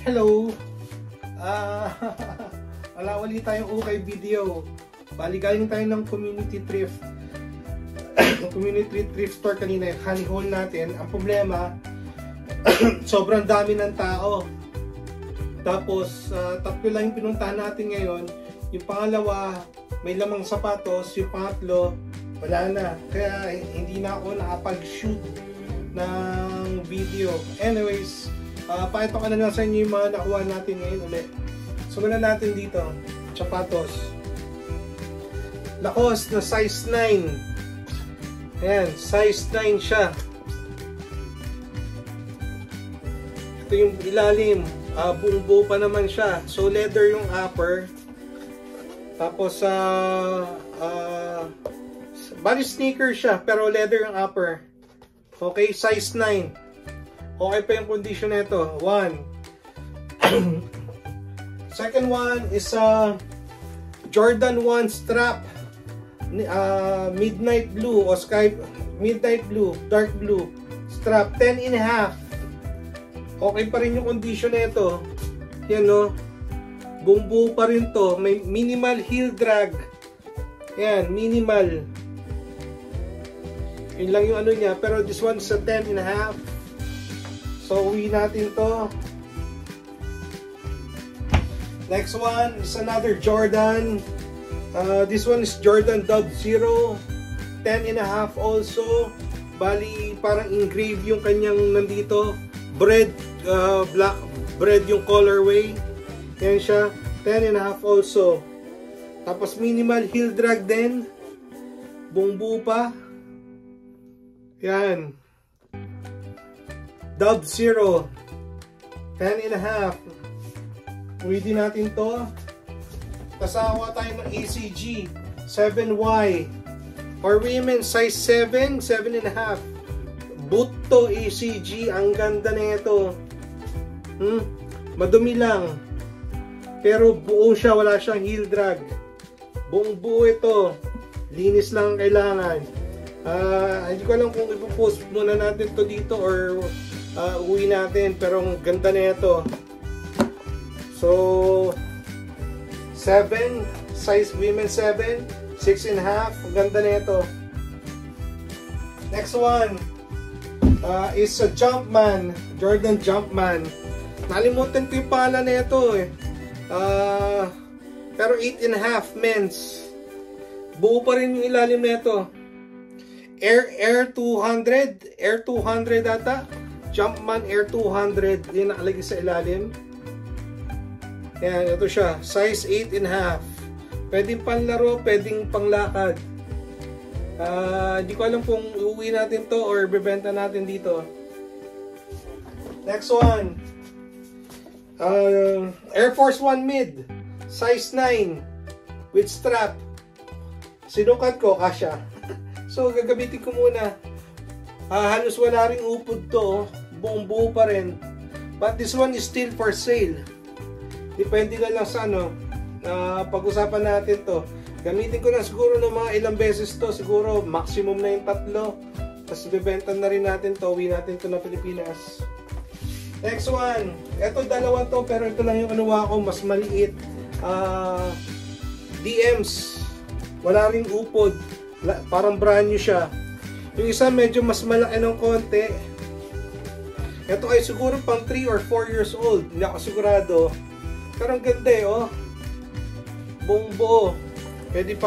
Hello! Wala ulit tayong ukay video. Bali galing tayo ng community thrift. Community thrift store kanina, honey hole natin. Ang problema, sobrang dami ng tao. Tapos, tatlo lang yung pinuntahan natin ngayon. Yung pangalawa, may lamang sapatos. Yung pangatlo, wala na. Kaya hindi na ako nakapag-shoot ng video. Anyways, pakita ko na lang sa inyo yung mga nakuha natin ngayon ulit. Sumalan natin dito, sapatos. Lacoste na size 9. Ayan, size 9 siya. Ito yung ilalim, buong buo pa naman siya. So leather yung upper. Tapos body sneaker siya, pero leather yung upper. Okay, size 9. Okay pa yung condition nito. 1. Second one is Jordan 1 strap, midnight blue o midnight blue, dark blue strap, 10.5. Okay pa rin yung condition nito. Yan no, buong buo pa rin to. May minimal heel drag. Yan, minimal. Yun lang yung ano niya. Pero this one's a 10.5. So uwi natin to. Next one is another Jordan. This one is Jordan Dub Zero, 10.5 also. Bali parang engrave yung kanyang nandito. Bread, black bread yung colorway. Yan siya, 10.5 also. Tapos minimal heel drag din. Buong buo pa. Yan. Dub Zero, 10.5. Uwi natin to. Kasawa tayo ng ACG 7Y. For women, size 7, 7.5. Boot to ACG. Ang ganda na ito. Madumi lang. Pero buo siya. Wala siyang heel drag. Buong buo ito. Linis lang ang kailangan. Hindi ko alam kung ipopost muna natin to dito or uwi natin. Pero ang ganda na ito. So 7, size women 7, 6.5, ang ganda na ito. Next one is a Jumpman, Jordan Jumpman. Nalimutan ko yung pangalan na ito eh. Pero 8.5 men's. Buo pa rin yung ilalim na ito. Air 200 ata. Jumpman Air 200, yung nakalagay sa ilalim. Yan, ito siya. Size 8.5. Pwedeng panlaro, pwedeng panglakad. Hindi ko alam kung uuwi natin to or bebenta natin dito. Next one. Air Force 1 mid. Size 9. With strap. Sinukat ko, kasya. So, gagamitin ko muna. Halos wala ring upod to. Buong buo pa rin. But this one is still for sale. Depende na lang sa ano, pag-usapan natin to. Gamitin ko na siguro ng mga ilang beses to. Siguro maximum na yung 3. Tapos bibenta na rin natin to. Uwi natin to na Pilipinas. Next one. Ito dalawa to pero ito lang yung anuwa ko. Mas maliit. DMs. Wala ring upod. Parang brand new siya. Yung isa medyo mas malaki ng konti. Ito ay siguro pang 3 or 4 years old. Hindi ako sigurado. Pero ang ganda eh, oh. Buong buo. Pwedeng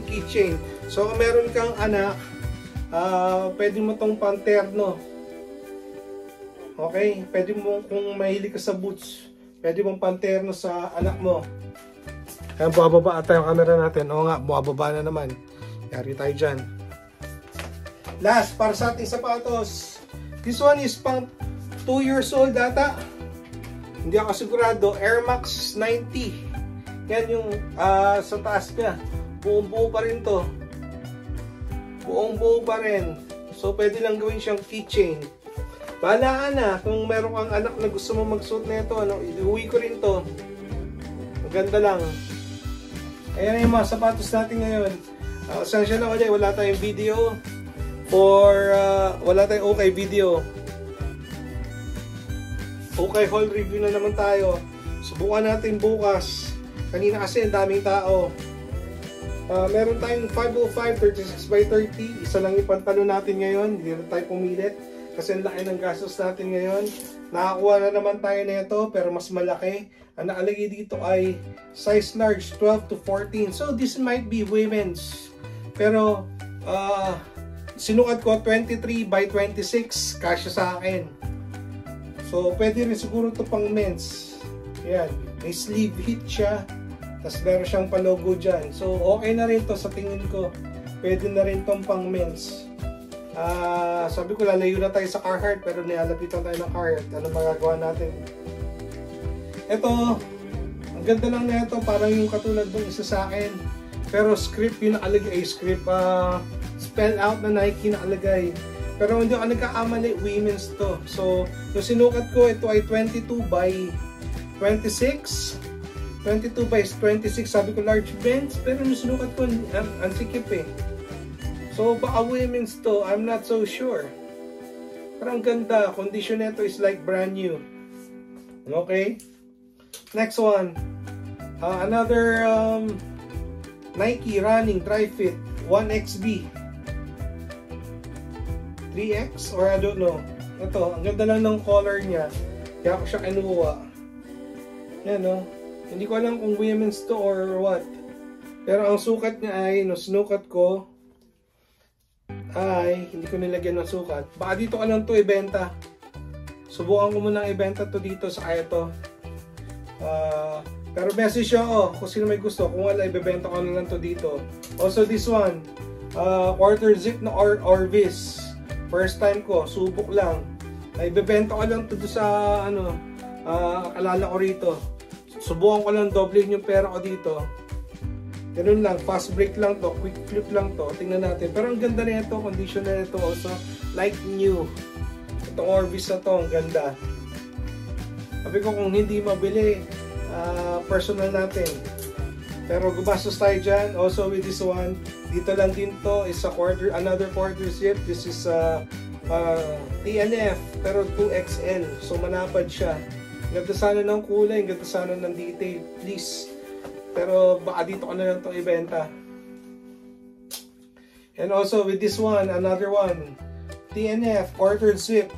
keychain. So, kung meron kang anak, pwede mo tong panterno. Okay? Pwede mo, kung mahilig ka sa boots, pwede mong panterno sa anak mo. Kaya buhababa ata yung camera natin. Oo nga, buhababa na naman. Yari tayo dyan. Last, para sa ating sapatos. This one is pang 2 years old ata. Hindi ako sigurado. Air Max 90. Yan yung sa taas niya. Buong buo pa rin to. Buong buo pa rin. So pwede lang gawin siyang keychain. Bahala na. Kung meron kang anak na gusto mo magsuot na ito, ano, iuwi ko rin to. Maganda lang. Ayan yung mga sapatos natin ngayon. Pasensya na ulit. Wala tayong video. Wala tayong okay video. Okay, haul review na naman tayo. Subukan natin bukas. Kanina kasi ang daming tao. Meron tayong 505 36x30. Isa lang yung pantalon natin ngayon. Hindi na tayo pumilit kasi ang laki ng gastos natin ngayon. Nakakuha na naman tayo nito pero mas malaki. Ang nakalagay dito ay size large 12 to 14. So this might be women's. Pero sinukat ko 23 by 26. Kasya sa akin. So pwede rin siguro to pang men's. Yan. May sleeve hit siya. Tapos meron siyang palogo dyan. So okay na rin to sa tingin ko. Pwede na rin tong pang men's. Sabi ko lalayo na tayo sa Carhartt pero nilalapitan tayo ng Carhartt. Ano magagawa natin? Ito, ang ganda lang na ito. Parang yung katulad ng isa sa akin. Pero script yung nakalagay. Script, spell out na Nike nakalagay. Pero hindi ako nagkakamali, women's to. So, yung sinukat ko, ito ay 22 by 26. 22 by 26. Sabi ko large men's. Pero yung sinukat ko, ang sikip eh. So, baka women's to. I'm not so sure. Pero ang ganda. Condition nito is like brand new. Okay? Next one. Another Nike running dry fit 1XB. 3X or I don't know. Ito, ang ganda lang ng color niya. Kaya ako siya kinuha. Yan no. Hindi ko alam kung women's to or what. Pero ang sukat niya ay, no, sinukat ko ay, hindi ko nilagyan ng sukat. Baka dito ka lang to ibenta. Subukan ko munang ibenta to dito sa kaya to. Pero message ako kung sino may gusto. Kung wala, ibebenta ko na lang to dito. Also this one, quarter zip na Orvis. First time ko, subok lang. Ibebenta ko lang to sa ano, alala ko rito. Subukan ko lang doble yung pera ko dito. Ganun lang, fast break lang to, quick flip lang to. Tingnan natin. Pero ang ganda na ito, condition na ito also like new. Itong Orvis na to, ang ganda. Sabi ko kung hindi mabili, personal natin. Pero gumastos tayo dyan. Also with this one, dito lang din to is a another quarter zip. This is TNF pero 2XL. So manapad siya. Ganda sana ng kulay, ganda sana ng detail. Please. Pero baka dito ko na lang itong ibenta. And also with this one, another one. TNF, quarter zip.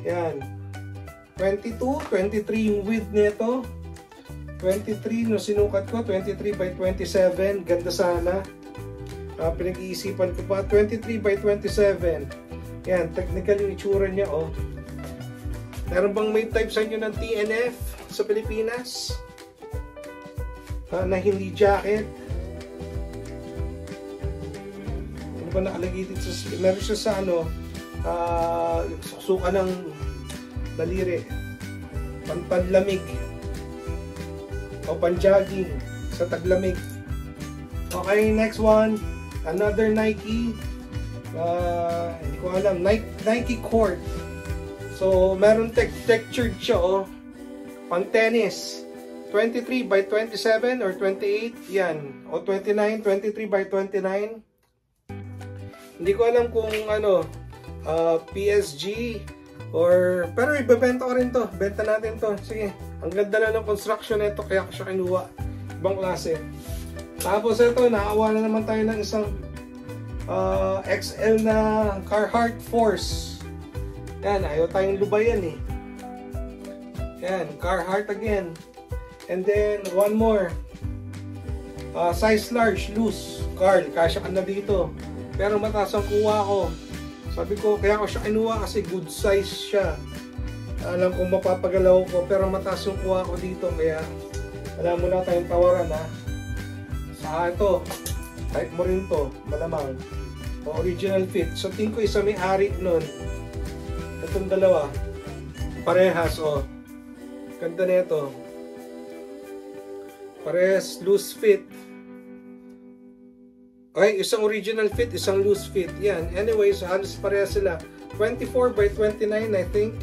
Yan. 22, 23 yung width nito. 23 no sinukat ko. 23 by 27. Ganda sana. Pinag-iisipan ko pa. 23 by 27. Yan. Technical yung itsura niya. Oh. Meron bang may type sa inyo ng TNF sa Pilipinas? Na hindi jacket. Ano ba nakalagay dito sa meron siya sa ano suka ng daliri, panlamig o panjogging sa taglamig. Okay, next one, another Nike, hindi ko alam, Nike Court. So meron textured siya oh, pang tennis. 23 by 27 or 28, yan. O 29, 23 by 29. Hindi ko alam kung ano, PSG or, pero ibebenta ko rin to. Benta natin to. Sige, ang ganda na ng construction nito kaya ko siya kinuha. Ibang klase. Tapos ito, nakawa na naman tayo ng isang XL na Carhartt Force. Yan, ayaw tayong lubayan eh. Yan, Carhartt again. And then, one more. Size large, loose. Carl, kasya ka na dito. Pero mataas ang kuha ko. Sabi ko, kaya ko siya kinuha kasi good size siya. Alam kong mapapagalaw ko, pero mataas yung kuha ko dito. Kaya, alam mo na tayong tawaran ha. Saka ito, type mo rin to, malamang. Original fit. So, tingin ko isa may-ari nun. Itong dalawa. Parehas, oh. Ganda na ito. Parehas loose fit. Okay, isang original fit, isang loose fit. Yan. Anyways, halos parehas sila. 24 by 29, I think.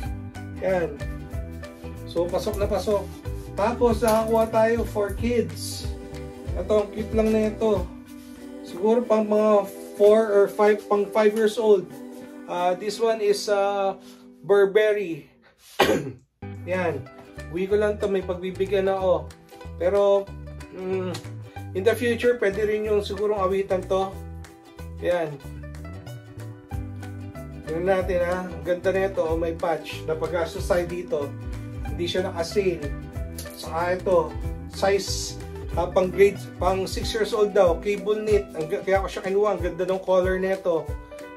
Yan. So, pasok na pasok. Tapos, nakakuha tayo for kids. Ito, ang cute lang na ito. Siguro pang mga 4 or 5, pang 5 years old. This one is Burberry. Yan. Uwi ko lang to, may pagbibigyan ako. Pero, in the future, pwede rin yung sigurong awitan to. Yan. Tingnan natin ha. Ang ganda na ito. May patch. Napag-asosay dito. Hindi siya naka-sale. Saka ito. Size pang grade, pang 6 years old daw. Cable knit. Kaya ko siya kinuha. Ang ganda ng color nito.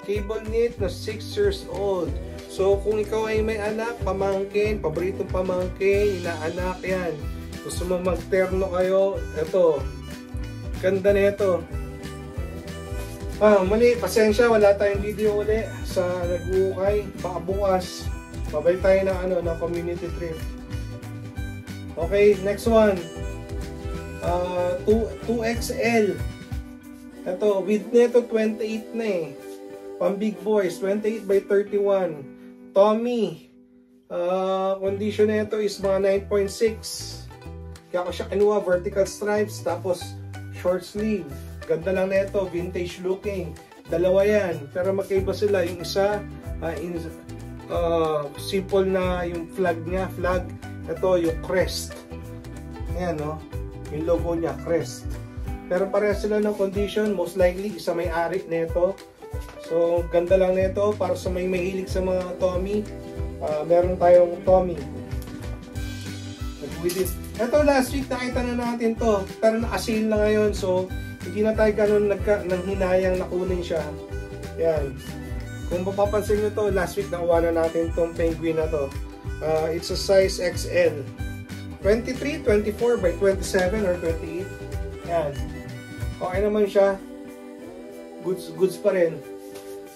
Cable knit na 6 years old. So, kung ikaw ay may anak, pamangkin, paboritong pamangkin, inaanak yan. Gusto mo magterno kayo, ito. Ganda na ito. Mali, pasensya, wala tayong video uli sa nag-uukay. Baka bukas, babay tayo ng, ng community trip. Okay, next one. 2XL. Ito, width nito 28 na eh. Pang big boys, 28 by 31. Tommy. Condition nito is mga 9.6. Kaya ko siya kinuha, vertical stripes, tapos short sleeve. Ganda lang nito, vintage looking. Dalawa yan, pero magkaiba sila. Yung isa, simple na yung flag niya, flag. Ito, yung crest. Ayan, no? Yung logo niya, crest. Pero pareha sila ng condition, most likely, isa may-ari nito. So, ganda lang nito para sa may mahilig sa mga Tommy. Meron tayong Tommy. Ito last week nakita na natin to, pero naka-sale na ngayon, so hindi na tayo ganun nang hinayang nakunin siya. Yan. Kung mapapansin nyo to, last week nakuha na natin tong penguin na to. It's a size XL. 23, 24 by 27 or 28. Yan. Okay naman siya. Goods pa rin.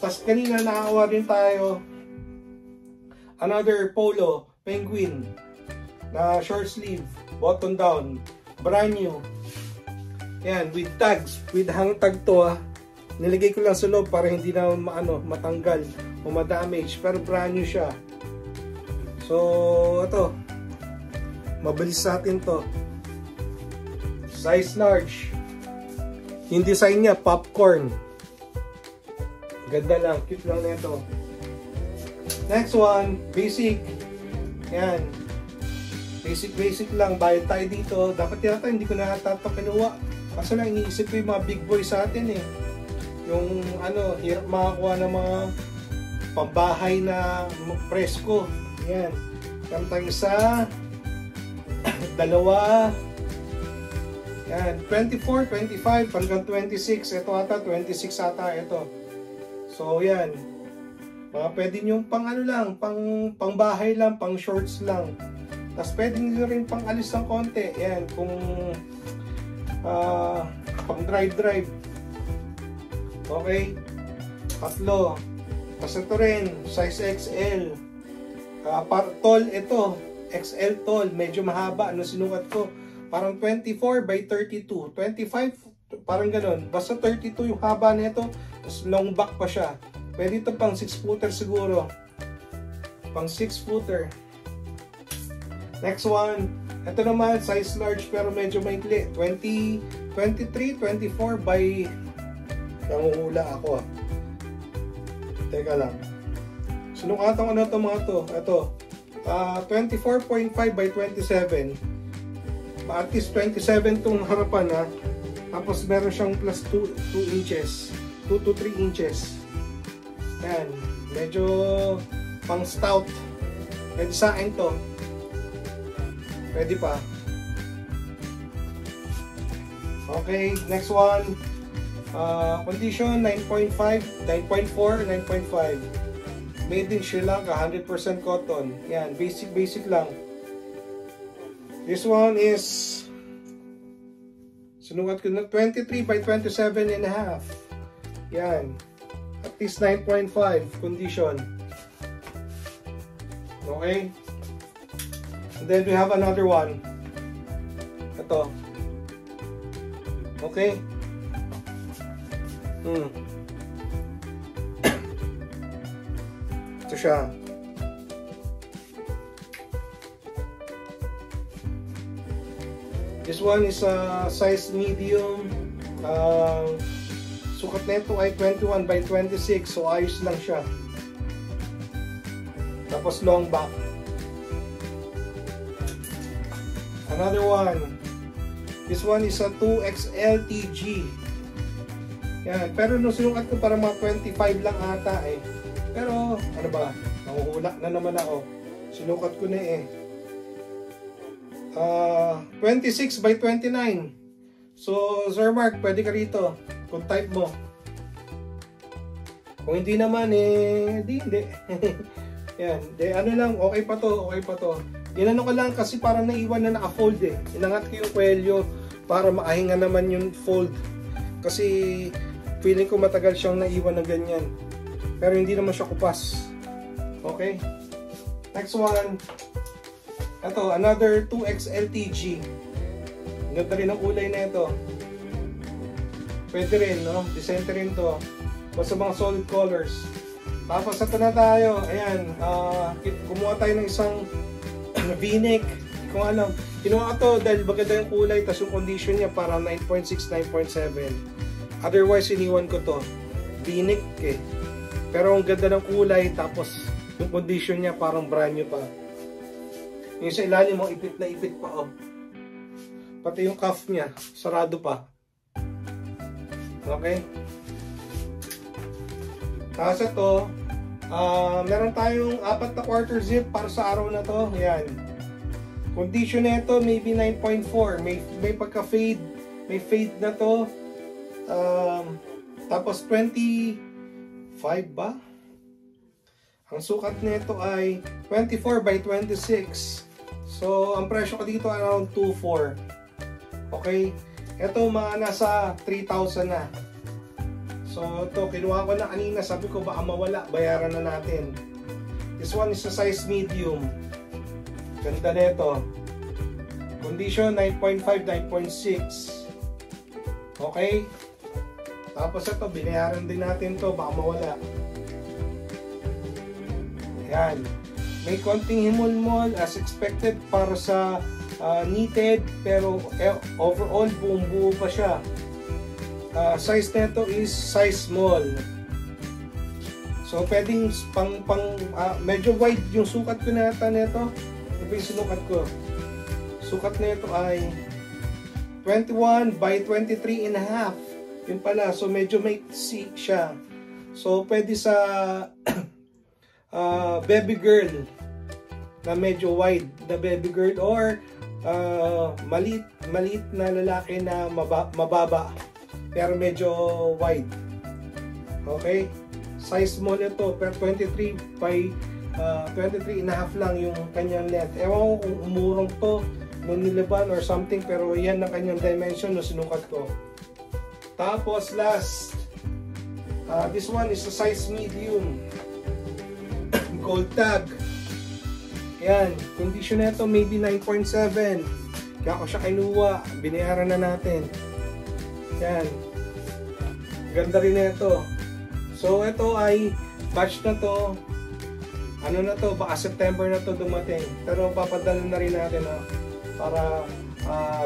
Tapos kanina nakakuha din tayo another polo, penguin, na short sleeve, button down, brand new. Yan, with tags, with hang tag to Nilagay ko lang sa loob para hindi na matanggal o ma-damage, pero brand new siya. So, ito. Mabilis natin to. Size large. Yung design niya, popcorn. Ganda lang, cute lang nito. Next one, basic. Yan. Basic lang. Bayad tayo dito. Dapat yata hindi ko na kinuha. Kaso lang iniisip ko yung mga big boy sa atin eh. Yung hirap makakuha ng mga pambahay na presko. Yan. Meron tayong isa. Dalawa. Yan. 24, 25, hanggang 26. Ito ata, 26 ata ito. So yan. Mga pwede nyo pang lang, pang bahay lang, pang shorts lang. Tapos pwede nyo rin pang alis ng konti. Yan, kung pang drive. Okay. Tatlo. Tapos ito rin, size XL. Tall ito. XL tall. Medyo mahaba. Ano sinukat ko? Parang 24 by 32. 25, parang ganun. Basta 32 yung haba nito. Tapos long back pa siya. Pwede ito pang 6-footer siguro. Pang 6-footer. Next one. Ito naman, size large pero medyo maikli. 23, 24 by... Nanguhula ako Teka lang. Sinukatan ko na ito mga to. Ito. 24.5 by 27. At least 27 itong harapan Tapos meron siyang plus 2 inches. 2 to 3 inches. Yan. Medyo pang stout. Pwede sa akin to. Pwede pa. Okay. Next one. Condition 9.5, 9.4, 9.5. Made in Sri Lanka. 100% cotton. Yan. Basic lang. This one is sinukat ko na 23 by 27 and a half. Yan. At least 9.5 condition. Okay. And then we have another one. Ito. Okay. Ito siya. This one is a size medium. Sukat nito ay 21 by 26. So ayos lang siya. Tapos long back. Another one. This one is a 2XLTG. Yan. Pero nung sinukat ko parang mga 25 lang ata eh. Pero ano ba? Nahuhula na naman ako. Sinukat ko na eh. 26 by 29. So, Sir Mark, pwede ka rito. Kung type mo. Kung hindi naman eh, hindi. Yan. De, ano lang, okay pa to. Ginano ko lang kasi parang naiwan na naka-fold eh. Inangat ko yung kwelyo para makahinga naman yung fold. Kasi feeling ko matagal siyang naiwan na ganyan. Pero hindi naman siya kupas. Okay? Next one. Ito, another 2XLTG. Ganda rin ang kulay na ito. Pwede rin, no? Decente rin to. Basta mga solid colors. Tapos ito na tayo. Ayan. Kumuha tayo ng isang V-neck. Hindi ko alam. Kinuha ko to dahil maganda yung kulay. Tapos yung condition niya parang 9.6, 9.7. Otherwise, iniwan ko to. V-neck eh. Pero ang ganda ng kulay. Tapos yung condition niya parang brand new pa. Yung sa ilalim mo, ipit na ipit pa. Oh. Pati yung cuff niya, sarado pa. Okay? Tapos ito, meron tayong 4 na quarter zip para sa araw na to. Ayan. Condition na ito, maybe 9.4. May pagka-fade. May fade na to. Tapos 25 ba? Ang sukat nito ay 24 by 26. So, ang presyo ko dito around 2.4. Okay? Ito mga nasa 3,000 na. So, ito kinuha ko na kanina. Sabi ko baka mawala. Bayaran na natin. This one is a size medium. Ganda nito. Condition 9.5, 9.6. Okay? Tapos ito, binayaran din natin to. Baka mawala. Yan. May konting himol-mol as expected para sa knitted, pero overall buong-buo pa siya. Size nito is size small. So pwedeng medyo wide yung sukat ko nata nito. Ito yung sinukat ko. Sukat nito ay 21 by 23 and a half. Yun pala, so medyo may siya. So pwede sa baby girl na medyo wide na baby girl or maliit na lalaki na mababa pero medyo wide. Okay? Size small ito pero 23 by 23 and a half lang yung kanyang length. Ewan ko kung umurong to nung nilaban or something, pero yan ang kanyang dimension na sinukat ko. Tapos last, this one is a size medium. Gold tag. Yan. Condition na ito maybe 9.7. Kaya ako siya kinuha. Binayaran na natin. Yan. Ganda rin na ito. So ito ay batch na to. Ano na to? Baka September na to dumating. Pero papadala na rin natin para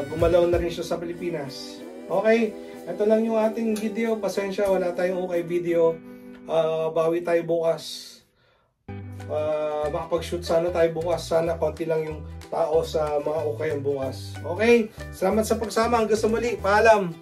gumalaw na rin siya sa Pilipinas. Okay. Ito lang yung ating video. Pasensya. Wala tayong okay video. Bawi tayo bukas. Makapag-shoot sana tayo bukas. Sana konti lang yung tao sa mga ukayan bukas. Okay? Salamat sa pagsama. Hanggang sa muli. Paalam!